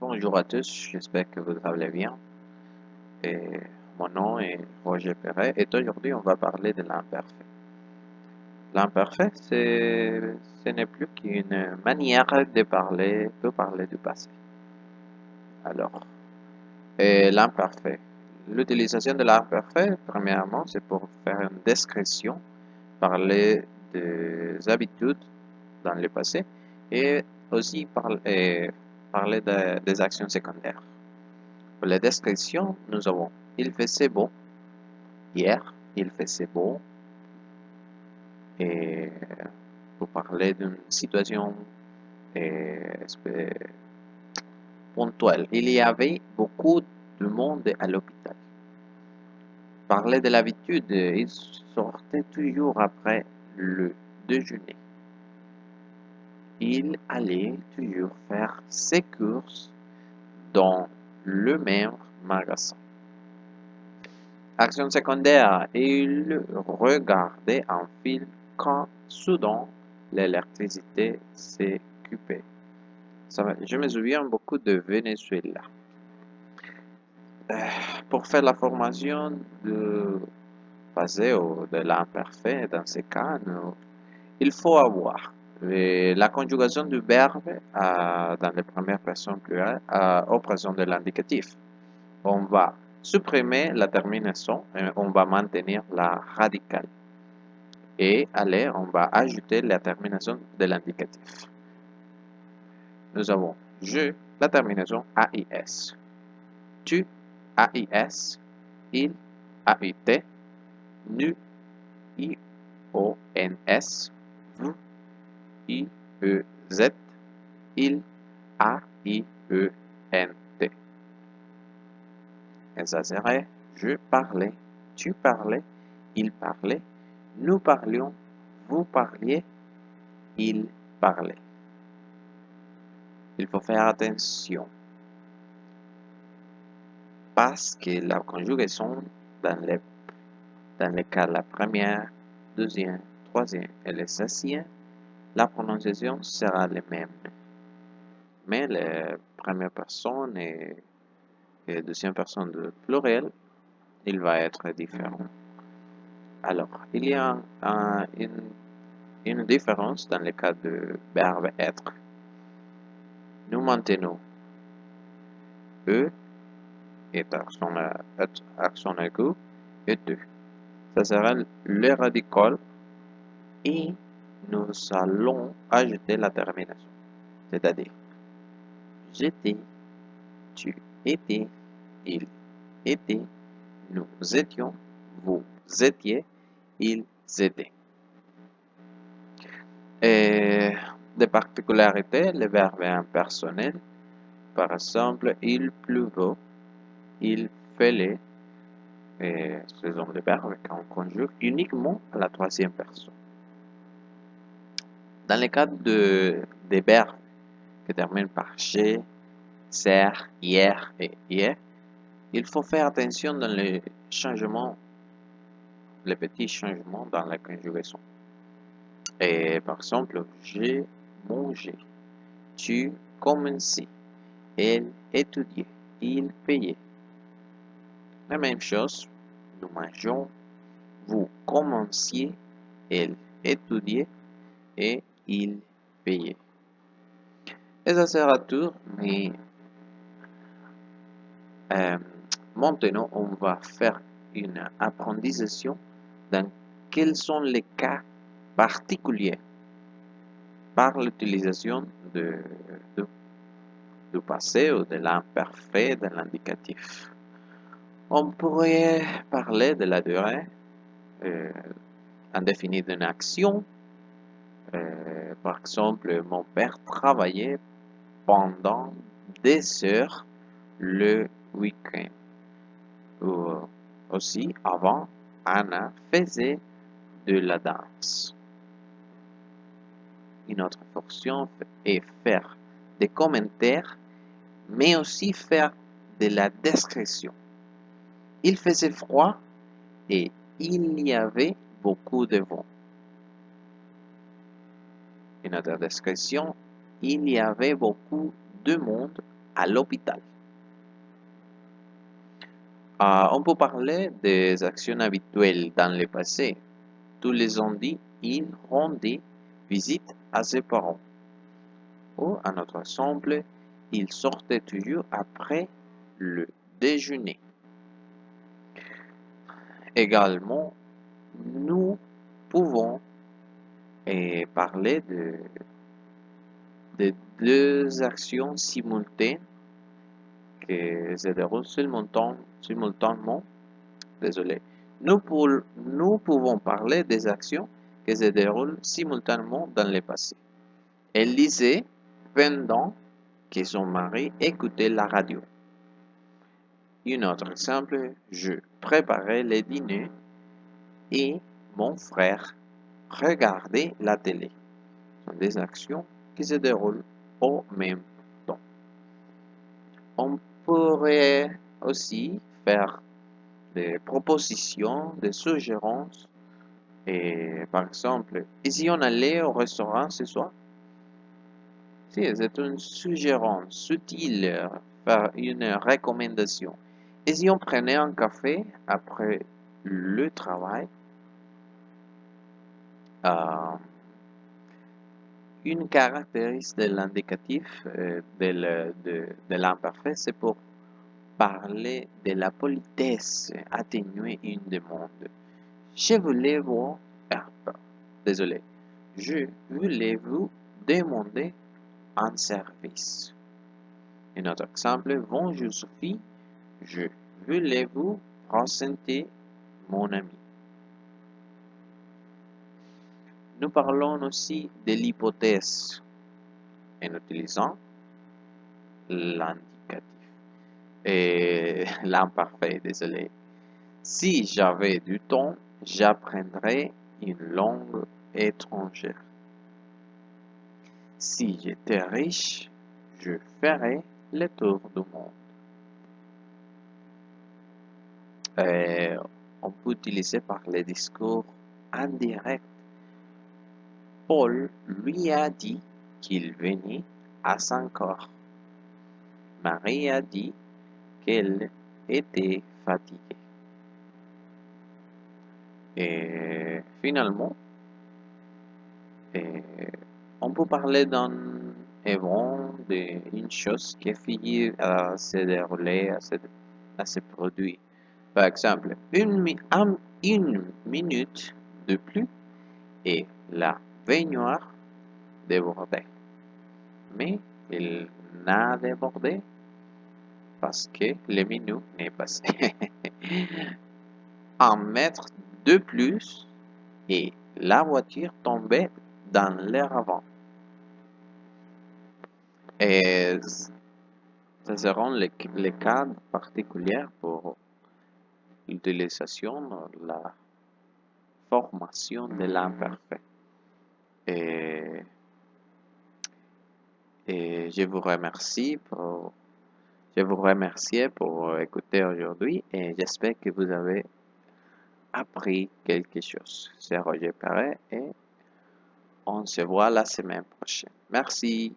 Bonjour à tous, j'espère que vous allez bien. Et mon nom est Roger Perret et aujourd'hui on va parler de l'imparfait. L'imparfait, ce n'est plus qu'une manière de parler du passé. Alors, l'imparfait. L'utilisation de l'imparfait, premièrement, c'est pour faire une description, parler des habitudes dans le passé et aussi parler des actions secondaires. Pour la description, nous avons il faisait beau hier, il faisait beau, et pour parler d'une situation euh, ponctuelle, il y avait beaucoup de monde à l'hôpital. Parler de l'habitude, il sortait toujours après le déjeuner. Il allait toujours faire ses courses dans le même magasin. Action secondaire, il regardait un film quand soudain l'électricité s'est coupée. Je me souviens beaucoup de Venezuela. Pour faire la formation de passé ou de l'imparfait, dans ces cas, il faut avoir la conjugation du verbe dans les premières personnes plurielles au présent de l'indicatif. On va supprimer la terminaison et on va maintenir la radicale. Et aller, on va ajouter la terminaison de l'indicatif. Nous avons je, la terminaison AIS. Tu, AIS. Il, AIT. Nu, IONS. Vous, IEZ. Il, AIENT. Et ça serait je parlais, tu parlais, il parlait, nous parlions, vous parliez, il parlait. Il faut faire attention parce que la conjugaison dans les cas de la première, deuxième, troisième et le septième, la prononciation sera la même. Mais la première personne et la deuxième personne de pluriel, il va être différent. Alors, il y a une différence dans le cas de verbe être. Nous maintenons E est accent aigu et deux. Ça sera le radical et nous allons ajouter la terminaison. C'est-à-dire, j'étais, tu étais, il était, nous étions, vous étiez, ils étaient. Et des particularités, le verbe impersonnel, par exemple, il pleuvait, il fallait, ce sont des verbes qu'on conjugue uniquement à la troisième personne. Dans le cas des verbes qui terminent par j'ai, ser, hier et hier, il faut faire attention dans les changements, les petits changements dans la conjugaison. Et par exemple, j'ai mangé, tu commençais, elle étudiait, il payait. La même chose, nous mangeons, vous commenciez, elle étudiait et il payait. Et ça sera tout, mais maintenant on va faire une apprentissage dans quels sont les cas particuliers par l'utilisation du passé ou de l'imparfait de l'indicatif. On pourrait parler de la durée indéfinie d'une action. Par exemple, mon père travaillait pendant des heures le week-end. Ou aussi, avant, Anna faisait de la danse. Une autre fonction est faire des commentaires, mais aussi faire de la description. Il faisait froid et il y avait beaucoup de vent. Une autre description, il y avait beaucoup de monde à l'hôpital. On peut parler des actions habituelles dans le passé. Tous les lundis, il rendait visite à ses parents. Ou, un autre exemple, il sortait toujours après le déjeuner. Également, nous pouvons parler de deux actions simultanées qui se déroulent simultanément. Désolé. Nous pouvons parler des actions qui se déroulent simultanément dans le passé. Elle lisait pendant que son mari écoutait la radio. Un autre exemple, je préparais le dîner et mon frère regardait la télé. Ce sont des actions qui se déroulent au même temps. On pourrait aussi faire des propositions, des suggérances. Et par exemple, et si on allait au restaurant ce soir? Si, c'est une suggérance subtile, faire une recommandation. Et si on prenait un café après le travail? Euh, une caractéristique de l'indicatif de l'imparfait, c'est pour parler de la politesse, atténuer une demande. Je voulais vous... désolé. Je voulais vous demander un service. Un autre exemple, bonjour Sophie, je voulais vous présenter mon ami. Nous parlons aussi de l'hypothèse en utilisant l'indicatif et l'imparfait, désolé. Si j'avais du temps, j'apprendrais une langue étrangère. Si j'étais riche, je ferais le tour du monde. On peut utiliser par les discours indirects. Paul lui a dit qu'il venait à 5 heures. Marie a dit qu'elle était fatiguée. Et finalement, on peut parler d'un événement, d'une chose qui finit à se dérouler, à se produire. Par exemple, une minute de plus et la baignoire débordait. Mais il n'a débordé parce que le minute n'est passé. Un mètre de plus et la voiture tombait dans l'air avant. Et ce seront les cas particuliers pour l'utilisation, la formation de l'imparfait. Et, et je vous remercie pour écouter aujourd'hui et j'espère que vous avez appris quelque chose. C'est Roger Perret et on se voit la semaine prochaine. Merci.